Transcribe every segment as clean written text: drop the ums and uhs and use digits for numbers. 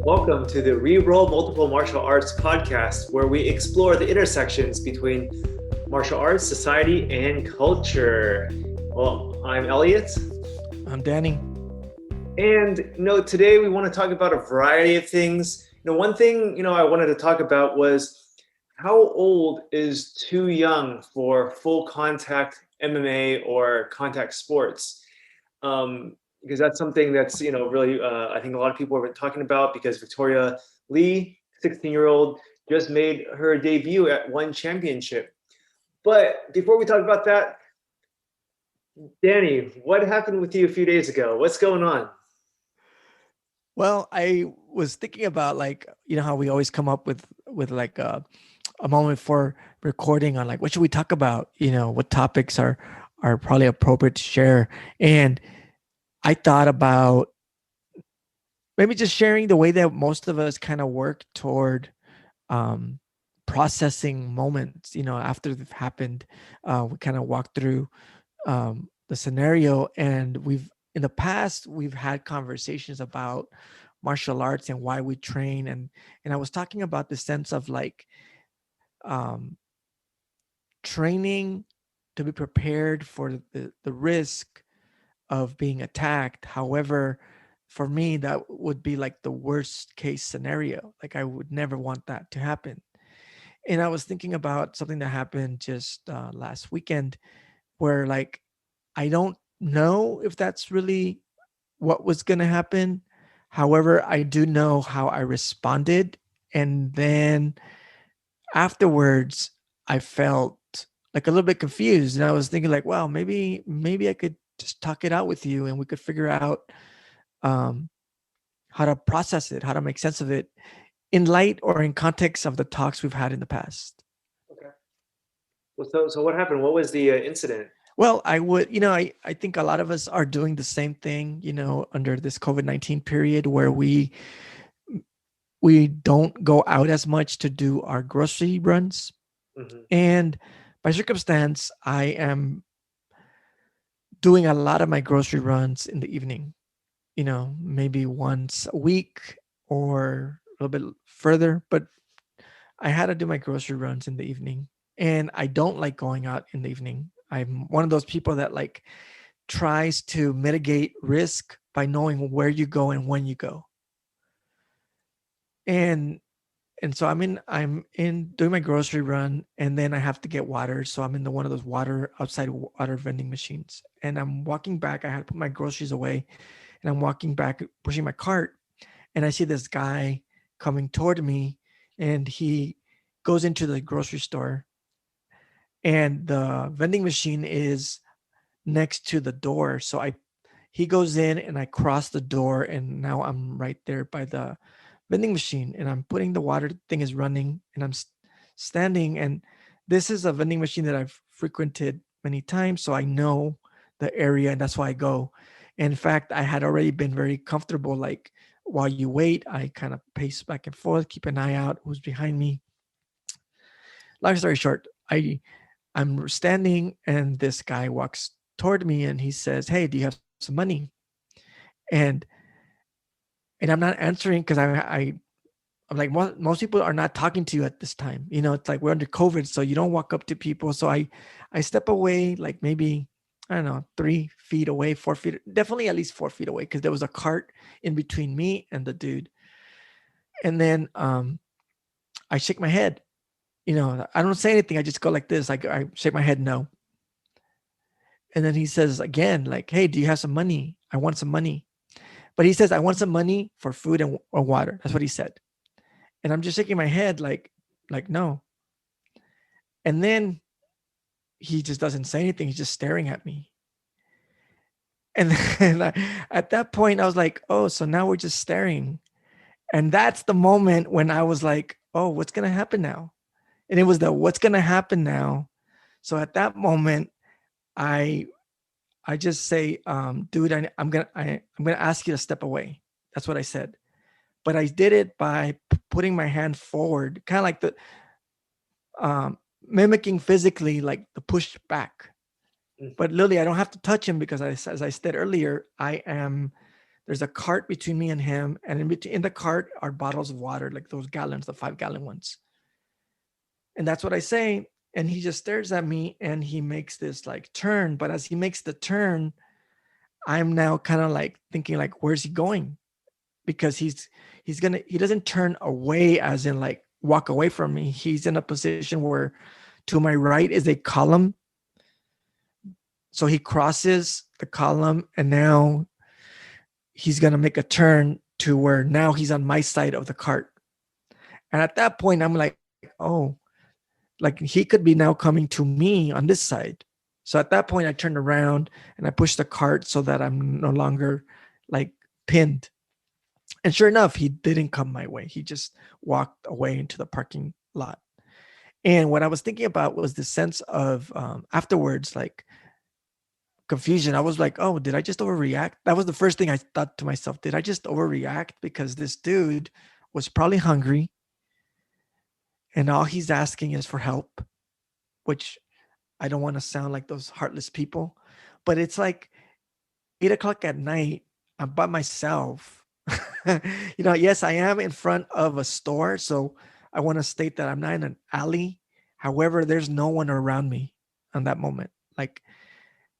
Welcome to the REROLL Multiple Martial Arts podcast, where we explore the intersections between martial arts, society, and culture. Well, I'm Elliot. I'm Danny. And today we want to talk about a variety of things. One thing I wanted to talk about was how old is too young for full contact MMA or contact sports? Because that's something that's really I think a lot of people have been talking about, because Victoria Lee, 16-year-old, just made her debut at one championship. But before we talk about that, Danny, what happened with you a few days ago? What's going on? Well, I was thinking about how we always come up with a moment for recording on what should we talk about? What topics are probably appropriate to share. And I thought about maybe just sharing the way that most of us kind of work toward um, processing moments. After they've happened, we kind of walk through the scenario, and in the past we've had conversations about martial arts and why we train, and I was talking about the sense of um, training to be prepared for the risk of being attacked. However, for me, that would be like the worst case scenario. Like, I would never want that to happen. And I was thinking about something that happened just last weekend, where I don't know if that's really what was going to happen. However, I do know how I responded. And then afterwards, I felt like a little bit confused. And I was thinking wow, maybe I could just talk it out with you and we could figure out um, how to process it, how to make sense of it in light or in context of the talks we've had in the past. Okay. Well, so what happened? What was the incident? Well, I think a lot of us are doing the same thing, under this COVID-19 period, where we don't go out as much to do our grocery runs. Hmm. And by circumstance, I am doing a lot of my grocery runs in the evening, maybe once a week or a little bit further. But I had to do my grocery runs in the evening. And I don't like going out in the evening. I'm one of those people that tries to mitigate risk by knowing where you go and when you go. And so I'm in doing my grocery run, and then I have to get water. So I'm in one of those outside water vending machines. And I'm walking back. I had to put my groceries away, and I'm walking back, pushing my cart, and I see this guy coming toward me, and he goes into the grocery store, and the vending machine is next to the door. So he goes in, and I cross the door, and now I'm right there by the vending machine, and I'm putting the water thing is running, and I'm standing. And this is a vending machine that I've frequented many times, so I know the area, and that's why I go. And in fact, I had already been very comfortable. Like, while you wait, I kind of pace back and forth, keep an eye out who's behind me. Long story short, I'm standing, and this guy walks toward me, and he says, "Hey, do you have some money?" And I'm not answering, because I'm like, most people are not talking to you at this time. It's like we're under COVID, so you don't walk up to people. So I step away, like maybe, I don't know, 3 feet away, 4 feet, definitely at least 4 feet away, because there was a cart in between me and the dude. And then I shake my head. I don't say anything. I just go like this. I shake my head no. And then he says again, like, "Hey, do you have some money? I want some money." But he says, "I want some money for food or water." That's what he said. And I'm just shaking my head like no. And then he just doesn't say anything. He's just staring at me. And then at that point, I was like, oh, so now we're just staring. And that's the moment when I was like, oh, what's going to happen now? And it was the what's going to happen now. So at that moment, I I just say, dude, I'm gonna ask you to step away. That's what I said. But I did it by putting my hand forward, kind of like the mimicking physically like the push back. But literally, I don't have to touch him, because as I said earlier, I am There's a cart between me and him, and in the cart are bottles of water, like those gallons, the 5-gallon ones. And that's what I say. And he just stares at me and he makes this like turn. But as he makes the turn, I'm now kind of like thinking like, where's he going? Because he doesn't turn away as in like walk away from me. He's in a position where to my right is a column. So he crosses the column and now he's going to make a turn to where now he's on my side of the cart. And at that point, I'm like, oh, like he could be now coming to me on this side. So at that point, I turned around and I pushed the cart so that I'm no longer like pinned. And sure enough, he didn't come my way. He just walked away into the parking lot. And what I was thinking about was the sense of afterwards, like confusion. I was like, oh, did I just overreact? That was the first thing I thought to myself. Did I just overreact? Because this dude was probably hungry and all he's asking is for help, which I don't want to sound like those heartless people, but it's like 8 o'clock at night. I'm by myself. Yes, I am in front of a store. So I want to state that I'm not in an alley. However, there's no one around me on that moment. Like,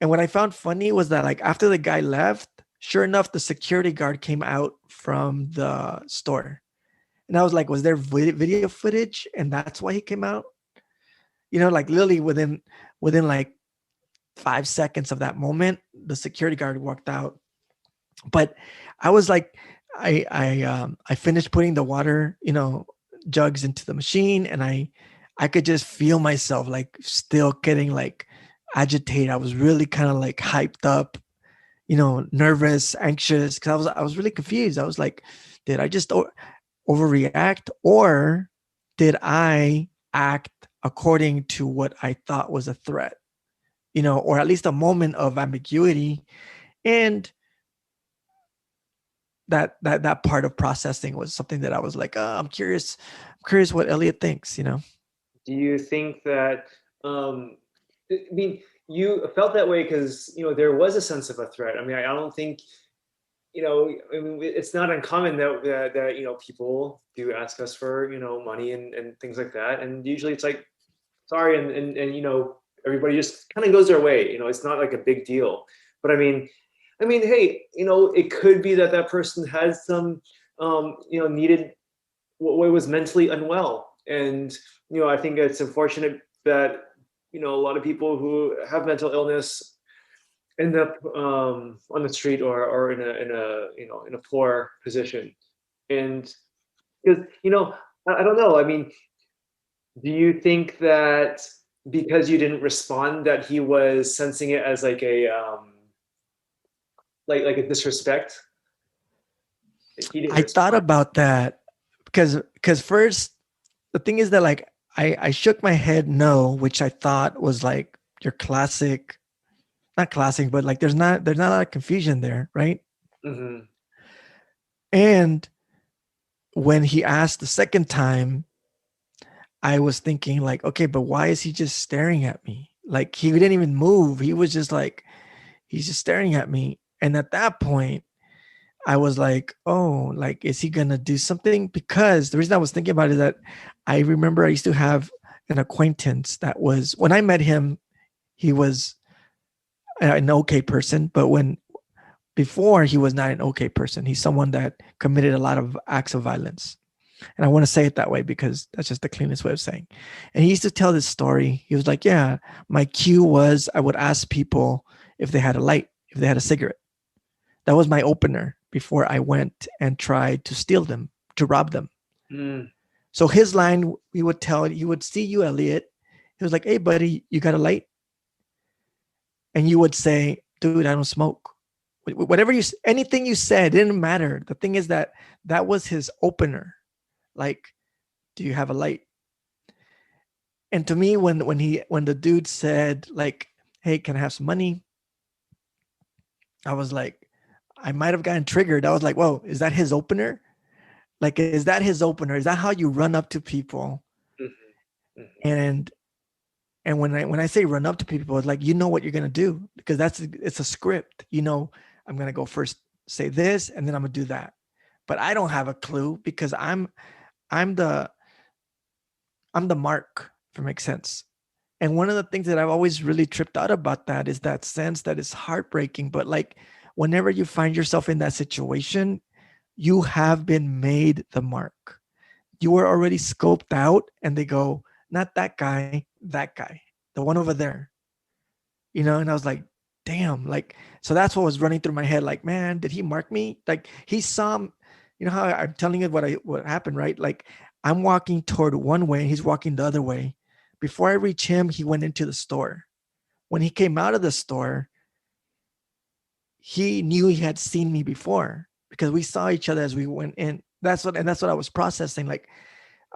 and what I found funny was that like after the guy left, sure enough, the security guard came out from the store. And I was like, was there video footage? And that's why he came out? Like literally within like 5 seconds of that moment, the security guard walked out. But I was like, I finished putting the water, jugs into the machine, and I could just feel myself like still getting like agitated. I was really kind of like hyped up, nervous, anxious, because I was really confused. I was like, did I just overreact, or did I act according to what I thought was a threat? Or at least a moment of ambiguity. And that part of processing was something that I was like, oh, I'm curious what Elliot thinks. Do you think that, I mean, you felt that way because, there was a sense of a threat? I mean, I don't think, I mean, it's not uncommon that people do ask us for, money and things like that. And usually it's like, sorry. And everybody just kind of goes their way, it's not like a big deal. But I mean, hey, it could be that person has some, needed, what was mentally unwell. And, I think it's unfortunate that, a lot of people who have mental illness end up on the street or in a poor position. And because, I don't know. I mean, do you think that because you didn't respond, that he was sensing it as like a like a disrespect? He didn't I thought respond. about that because first the thing is that like I shook my head no, which I thought was like your classic, not classic, but like there's not a lot of confusion there, right? Mm-hmm. And when he asked the second time, I was thinking like, okay, but why is he just staring at me? Like he didn't even move. He was just like, he's just staring at me. And at that point, I was like, oh, like, is he gonna do something? Because the reason I was thinking about it is that I remember I used to have an acquaintance that was, when I met him, he was an okay person, but before he was not an okay person. He's someone that committed a lot of acts of violence. And I want to say it that way because that's just the cleanest way of saying. And he used to tell this story. He was like, yeah, my cue was I would ask people if they had a light, if they had a cigarette. That was my opener before I went and tried to steal them, to rob them. Mm. So his line, he would see you, Elliot. He was like, hey, buddy, you got a light? And you would say, dude, I don't smoke. Whatever anything you said, didn't matter. The thing is that was his opener. Like, do you have a light? And to me, when the dude said like, hey, can I have some money? I was like, I might have gotten triggered. I was like, whoa, is that his opener? Like, is that his opener? Is that how you run up to people? Mm-hmm. Mm-hmm. And when I say run up to people, it's like, what you're gonna do, because it's a script. I'm gonna go first say this, and then I'm gonna do that. But I don't have a clue because I'm the I'm the mark, if it makes sense. And one of the things that I've always really tripped out about that is that sense that is heartbreaking. But like whenever you find yourself in that situation, you have been made the mark. You were already scoped out, and they go, not that guy, the one over there, and I was like, damn, like, so that's what was running through my head. Like, man, did he mark me? Like he saw, how I'm telling you what happened, right? Like I'm walking toward one way, he's walking the other way. Before I reach him, he went into the store. When he came out of the store, he knew he had seen me before because we saw each other as we went in. That's what I was processing. Like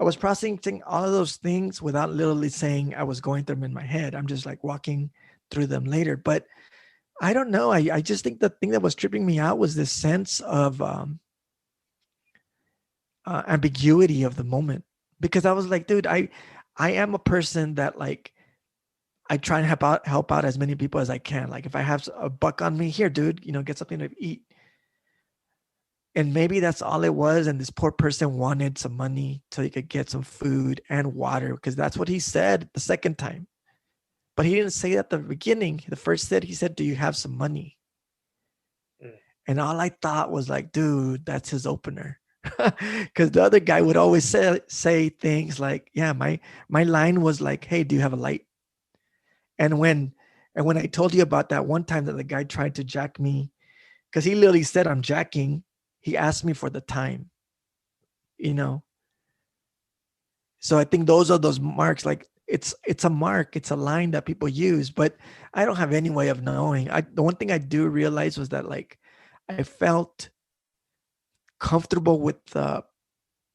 I was processing all of those things without literally saying I was going through them in my head. I'm just like walking through them later. But I don't know. I just think the thing that was tripping me out was this sense of ambiguity of the moment. Because I was like, dude, I am a person that like I try and help out as many people as I can. Like if I have a buck on me, here, dude, get something to eat. And maybe that's all it was. And this poor person wanted some money so he could get some food and water because that's what he said the second time. But he didn't say that at the beginning. The first he said, do you have some money? And all I thought was like, dude, that's his opener. Because the other guy would always say things like, yeah, my line was like, hey, do you have a light? And when I told you about that one time that the guy tried to jack me, because he literally said I'm jacking, he asked me for the time, So I think those are those marks. Like it's a mark, it's a line that people use, but I don't have any way of knowing. The one thing I do realize was that like I felt comfortable with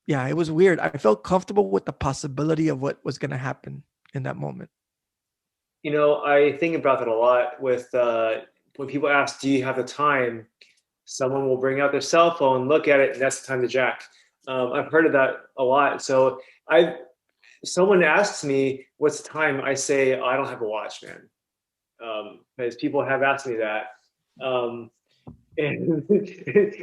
yeah, it was weird. I felt comfortable with the possibility of what was going to happen in that moment. I think about that a lot with when people ask, do you have the time? Someone will bring out their cell phone, look at it, and that's the time to jack. I've heard of that a lot. So someone asks me, what's the time? I say, oh, I don't have a watch, man. Because people have asked me that. And,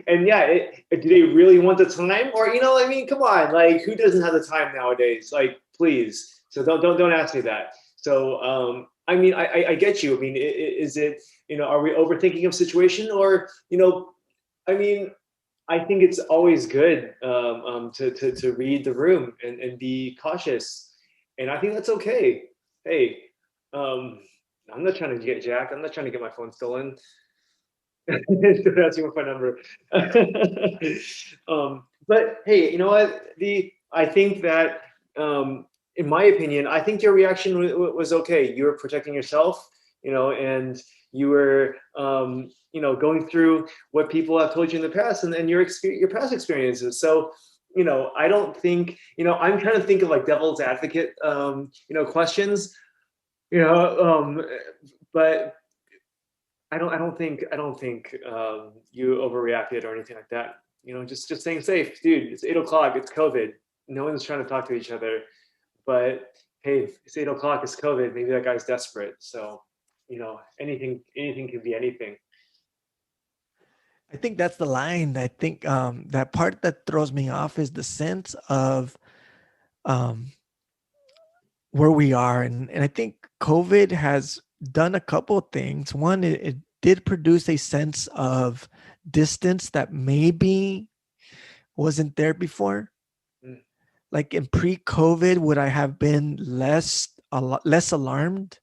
and yeah, do they really want the time? Or, I mean, come on, like who doesn't have the time nowadays? Like, please. So don't ask me that. So, I mean, I get you. I mean, is it, are we overthinking a situation or, I mean, I think it's always good to read the room and be cautious. And I think that's okay. Hey, I'm not trying to get jacked. I'm not trying to get my phone stolen. That's your phone number. But hey, you know what? I think that, in my opinion, I think your reaction was okay. You were protecting yourself, and you were, going through what people have told you in the past and your past experiences. So, I don't think, I'm trying to think of like devil's advocate, questions, but I don't think you overreacted or anything like that. Just staying safe, dude. It's 8 o'clock. It's COVID. No one's trying to talk to each other. But hey, it's 8 o'clock. It's COVID. Maybe that guy's desperate. So, anything can be anything. I think that's the line. I think that part that throws me off is the sense of um, where we are. And I think COVID has done a couple of things. One, it did produce a sense of distance that maybe wasn't there before. Mm. Like in pre-COVID, would I have been a lot less alarmed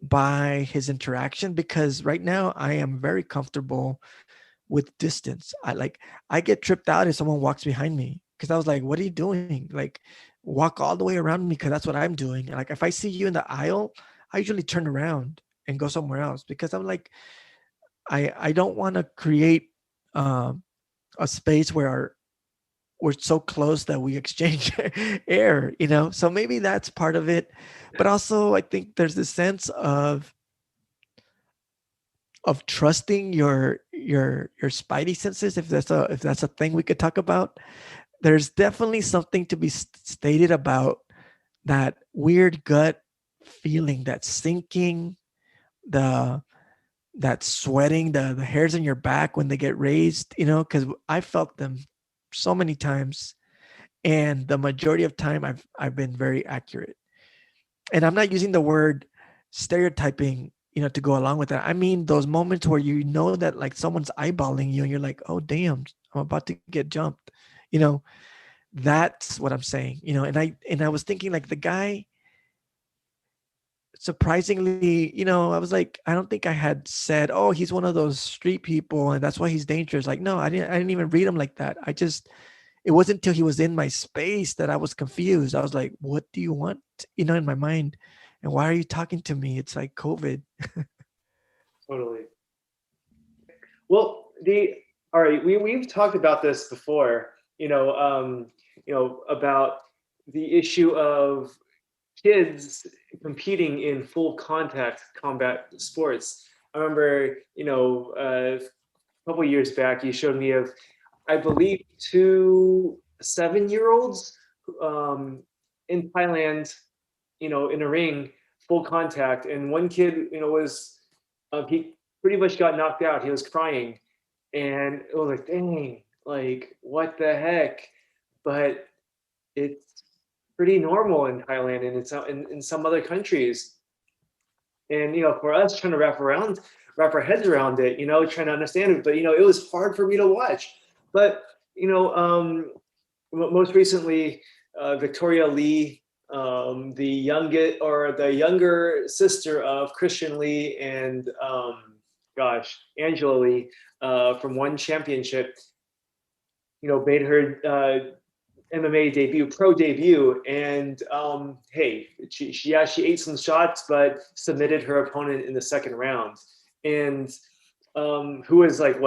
by his interaction? Because right now I am very comfortable with distance. I get tripped out if someone walks behind me because I was like, what are you doing? Like walk all the way around me because that's what I'm doing. And like if I see you in the aisle, I usually turn around and go somewhere else because I'm like, I don't want to create um, a space where we're so close that we exchange air, So maybe that's part of it. But also I think there's this sense of trusting your spidey senses, if that's a thing we could talk about. There's definitely something to be stated about that weird gut feeling, that sinking, the that sweating, the hairs on your back when they get raised, because I felt them so many times, and the majority of time I've been very accurate. And I'm not using the word stereotyping, to go along with that. I mean those moments where that like someone's eyeballing you and you're like, oh damn, I'm about to get jumped. You know, that's what I'm saying. And I was thinking like the guy, surprisingly, I was like, I don't think I had said, oh, he's one of those street people and that's why he's dangerous. Like, no, I didn't even read him like that. It wasn't until he was in my space that I was confused. I was like, what do you want? In my mind. And why are you talking to me? It's like COVID. Totally. Well, the all right, we've talked about this before, about the issue of kids competing in full contact combat sports. I remember, a couple years back, you showed me of, I believe, two 7-year-olds in Thailand, in a ring, full contact, and one kid, was he pretty much got knocked out. He was crying, and it was like, dang, like what the heck? But it's pretty normal in Thailand, and it's in some other countries. And for us trying to wrap our heads around it, trying to understand it, but it was hard for me to watch. But most recently, Victoria Lee, the younger sister of Christian Lee and Angela Lee, from one championship, made her MMA debut, pro debut, and hey, she ate some shots, but submitted her opponent in the second round, and who was like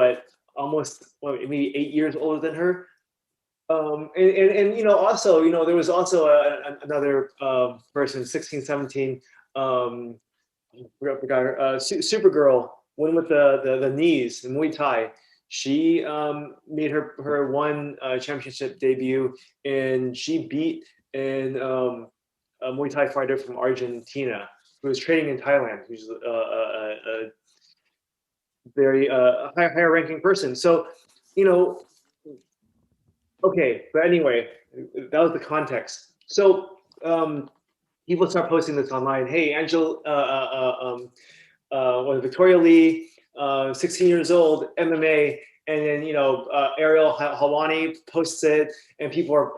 maybe 8 years older than her. And also, there was also another person, 16, 17, forgot her, Supergirl, one with the knees in Muay Thai. She made her one championship debut, and she beat a Muay Thai fighter from Argentina who was training in Thailand, who's a very higher ranking person. So, okay, but anyway, that was the context. So people start posting this online. Hey, Angel, Victoria Lee, 16 years old, MMA, and then Ariel Hawani posts it, and people are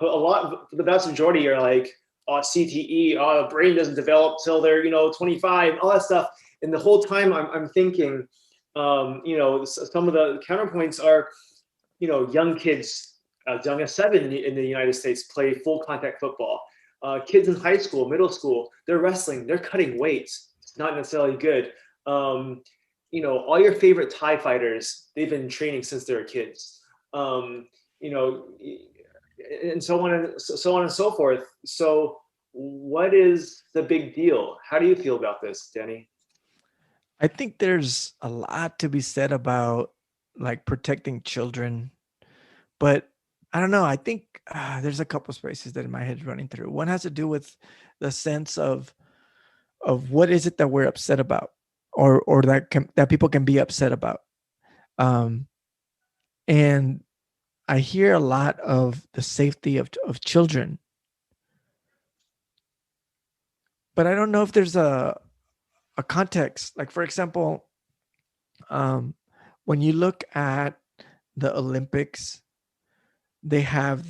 the vast majority are like, oh, CTE, oh, the brain doesn't develop till they're 25, all that stuff. And the whole time I'm thinking, some of the counterpoints are, young kids as young as 7 in the United States play full contact football. Kids in high school, middle school, they're wrestling, they're cutting weights. It's not necessarily good. All your favorite Thai fighters, they've been training since they were kids. And so on and so forth. So what is the big deal? How do you feel about this, Danny? I think there's a lot to be said about like protecting children, but I don't know. I think there's a couple spaces that in my head running through. One has to do with the sense of what is it that we're upset about, or that people can be upset about. And I hear a lot of the safety of children, but I don't know if there's a context. Like, for example, when you look at the Olympics, they have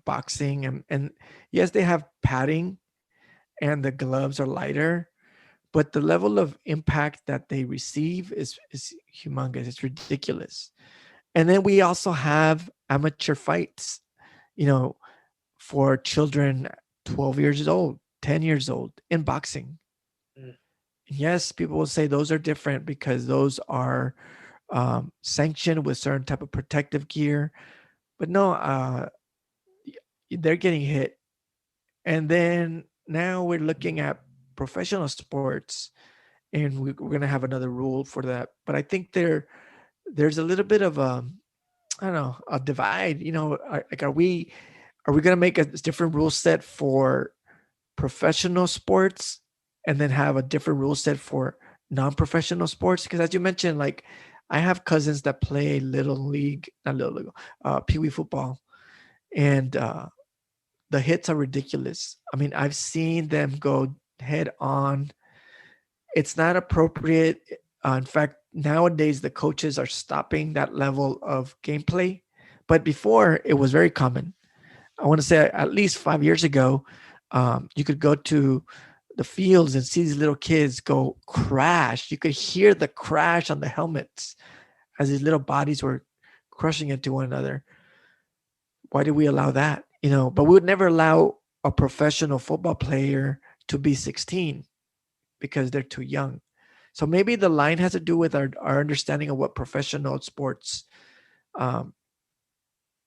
boxing, and yes, they have padding and the gloves are lighter, but the level of impact that they receive is humongous. It's ridiculous. And then we also have amateur fights, you know, for children 12 years old, 10 years old in boxing. Mm. Yes, people will say those are different because those are sanctioned with certain type of protective gear, but no, they're getting hit. And then now we're looking at professional sports, and we're going to have another rule for that. But I think there's a little bit of I don't know, a divide. Like, are we going to make a different rule set for professional sports and then have a different rule set for non-professional sports? Because as you mentioned, like I have cousins that play little league, not little league, pee wee football, and the hits are ridiculous. I mean, I've seen them go head on. It's not appropriate. In fact, nowadays the coaches are stopping that level of gameplay. But before, it was very common. I want to say at least 5 years ago, you could go to the fields and see these little kids go crash. You could hear the crash on the helmets as these little bodies were crushing into one another. Why did we allow that? But we would never allow a professional football player to be 16 because they're too young. So maybe the line has to do with our understanding of what professional sports um,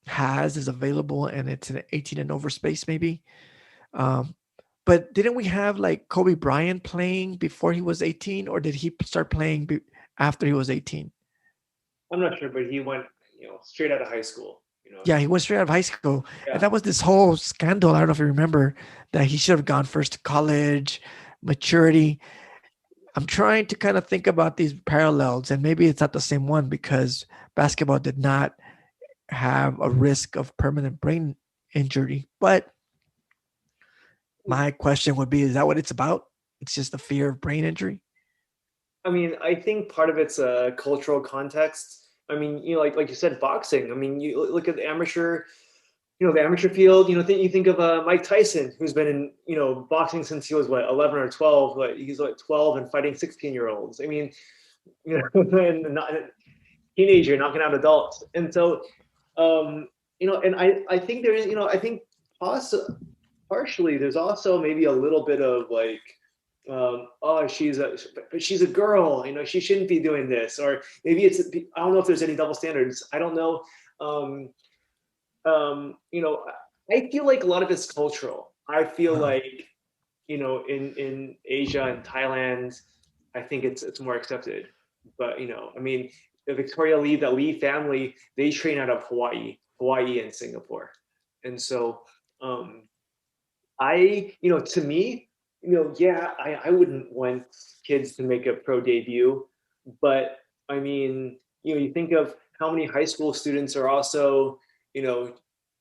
is available, and it's an 18 and over space, maybe. Um, but didn't we have like Kobe Bryant playing before he was 18, or did he start playing after he was 18? I'm not sure, but he went, straight out of high school. Yeah, he went straight out of high school. And Yeah. that was this whole scandal. I don't know if you remember that he should have gone first to college, maturity. I'm trying to kind of think about these parallels, and maybe it's not the same one because basketball did not have a risk of permanent brain injury. But my question would be, is that what it's about? It's just the fear of brain injury? I mean, I think part of it's a cultural context. I mean, like you said, boxing. I mean, you look at the amateur field. You think of Mike Tyson, who's been in boxing since he was what 11 or 12. But he's like 12 and fighting 16-year-olds. I mean, and not a teenager knocking out adults. And so, and I think there is, I think also partially there's also maybe a little bit of like oh, she's a girl, she shouldn't be doing this, or maybe I don't know if there's any double standards. I don't know. Um, I feel like a lot of it's cultural. I feel Uh, like in Asia and Thailand, I think it's more accepted. But I mean, the that Lee family, they train out of Hawaii and Singapore, and so um, to me, yeah, I wouldn't want kids to make a pro debut, but I mean, you think of how many high school students are also, you know,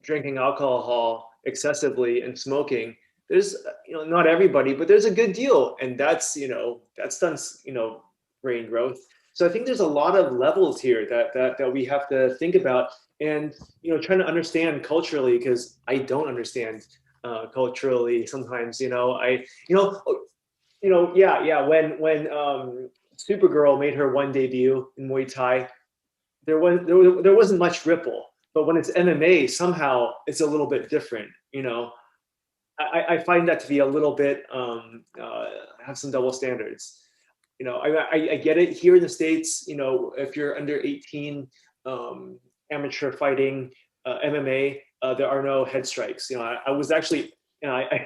drinking alcohol excessively and smoking. There's, not everybody, but there's a good deal, and that's done, brain growth. So I think there's a lot of levels here that we have to think about, and trying to understand culturally, because I don't understand culturally sometimes. Yeah. When Supergirl made her one debut in Muay Thai, there wasn't much ripple. But when it's MMA, somehow it's a little bit different. I find that to be a little bit have some double standards. I get it here in the States. If you're under 18, amateur fighting, MMA, there are no head strikes. I was actually, I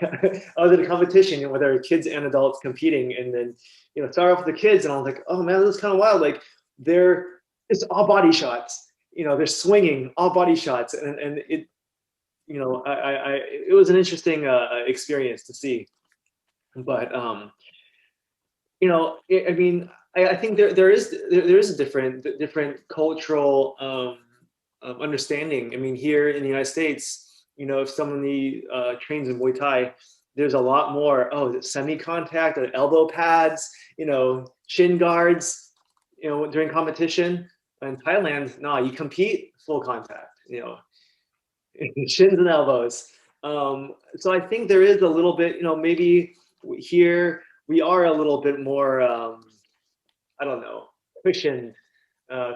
was in a competition where there were kids and adults competing, and then start off with the kids, and I was like, oh man, this is kind of wild. Like it's all body shots. They're swinging all body shots, and it it was an interesting experience to see. But I mean, I think there is a different cultural understanding. I mean, here in the United States, if somebody trains in Muay Thai, there's a lot more. Oh, semi-contact, elbow pads, shin guards, during competition. In Thailand, no, you compete full contact. Shins and elbows. So I think there is a little bit, maybe here we are a little bit more, I don't know, cushioned,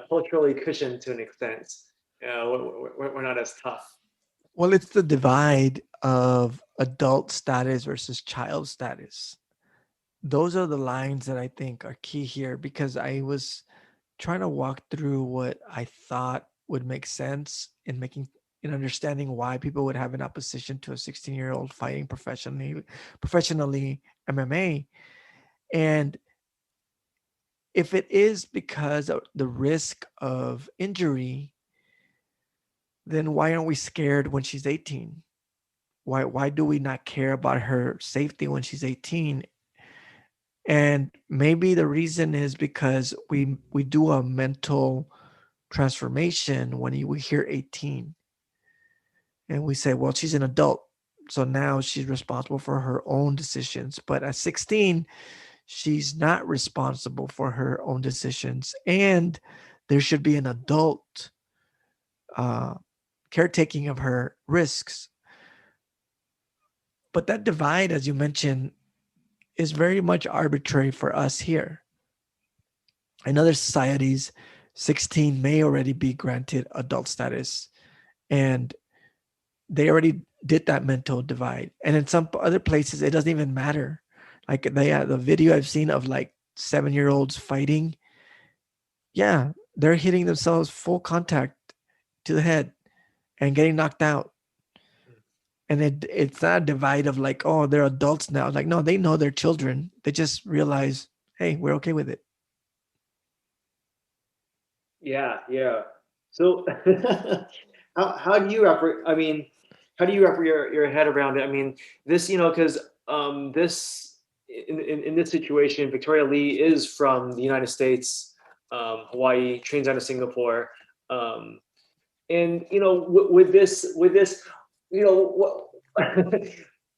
culturally cushioned to an extent. We're not as tough. well, it's the divide of adult status versus child status. Those are the lines that I think are key here because I was trying to walk through what I thought would make sense in understanding why people would have an opposition to a 16-year-old fighting professionally MMA. And if it is because of the risk of injury, then why aren't we scared when she's 18? Why do we not care about her safety when she's 18? And maybe the reason is because we do a mental transformation when we hear 18, and we say, well, she's an adult, so now she's responsible for her own decisions. But at 16, she's not responsible for her own decisions, and there should be an adult uh, caretaking of her risks. But that divide, as you mentioned, is very much arbitrary for us here. In other societies, 16 may already be granted adult status, and they already did that mental divide. And in some other places, it doesn't even matter. Like the video I've seen of like 7-year-olds fighting, yeah, they're hitting themselves full contact to the head and getting knocked out. And it's not a divide of like, oh, they're adults now. Like, no, they know they're children. They just realize, hey, we're okay with it. Yeah, yeah. So how do you wrap? I mean, how do you wrap your head around it? I mean, this, because this in this situation, Victoria Lee is from the United States, Hawaii, trains out of Singapore, um, and with this, what is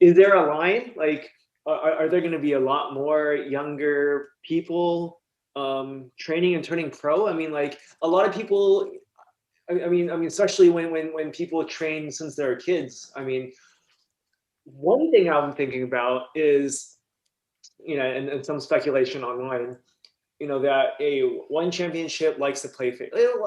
there a line? Like, are there going to be a lot more younger people training and turning pro? I mean, like a lot of people. I mean, especially when people train since they're kids. I mean, one thing I'm thinking about is, and some speculation online, that a one championship likes to play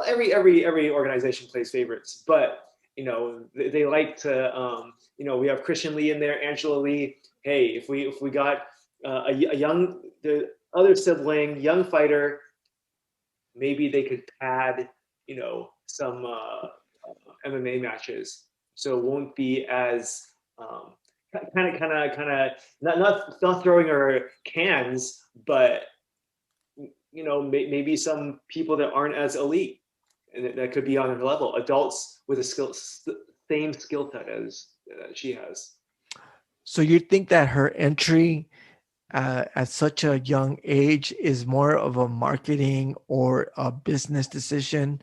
every organization plays favorites, but they like to we have Christian Lee in there, Angela Lee. Hey, if we got a young the other sibling, young fighter, maybe they could pad some MMA matches, so it won't be as not throwing her cans, but maybe some people that aren't as elite and that could be on her level, adults with same skill set as she has. So you think that her entry at such a young age is more of a marketing or a business decision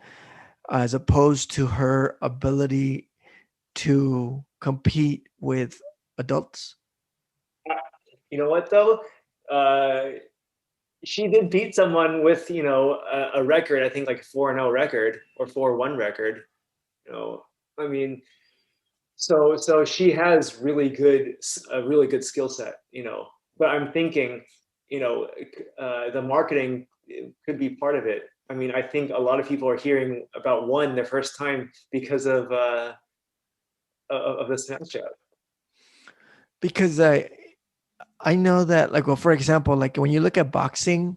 as opposed to her ability to compete with adults? You know what though? She did beat someone with a record. I think like a 4-0 record or 4-1 record. I mean, so she has a really good skill set. But I'm thinking, the marketing could be part of it. I mean, I think a lot of people are hearing about one the first time because of this matchup. Because I know that, like, well, for example, like when you look at boxing,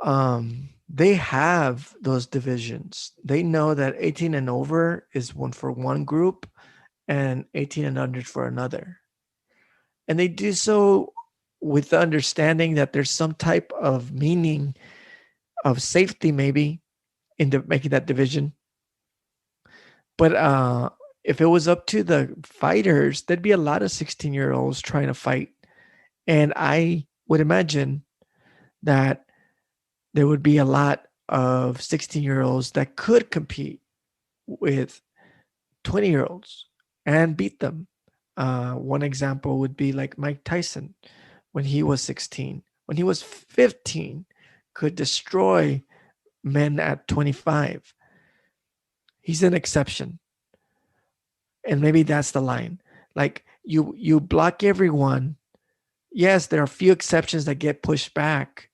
they have those divisions. They know that 18 and over is one for one group and 18 and under for another. And they do so with the understanding that there's some type of meaning of safety maybe into making that division. But if it was up to the fighters, there'd be a lot of 16-year-olds trying to fight. And I would imagine that there would be a lot of 16-year-olds that could compete with 20-year-olds and beat them. One example would be like Mike Tyson when he was 16. When he was 15, could destroy men at 25. He's an exception. And maybe that's the line. Like you block everyone. Yes, there are a few exceptions that get pushed back,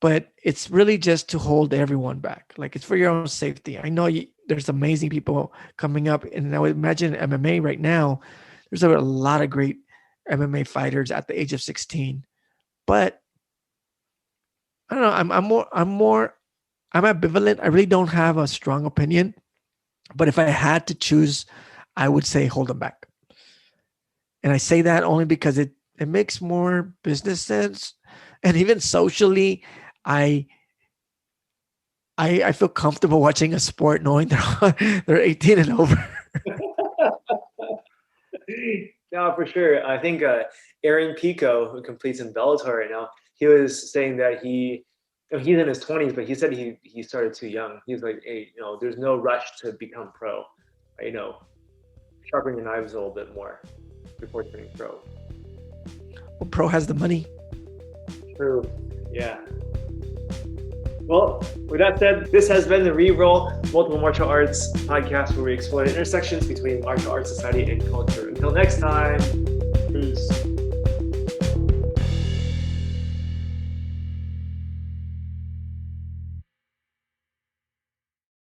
but it's really just to hold everyone back. Like it's for your own safety. I know there's amazing people coming up, and I would imagine MMA right now, there's a lot of great MMA fighters at the age of 16. But I don't know. I'm ambivalent. I really don't have a strong opinion. But if I had to choose, I would say hold them back. And I say that only because it makes more business sense, and even socially, I I feel comfortable watching a sport knowing they're 18 and over. No, for sure. I think Aaron Pico, who competes in Bellator right now, he was saying that he's in his 20s, but he said he started too young. He's like, hey, there's no rush to become pro. Sharpen your knives a little bit more before turning pro. Well, pro has the money. True. Yeah. Well, with that said, this has been the REROLL Multiple Martial Arts podcast, where we explore the intersections between martial arts society and culture. Until next time, peace.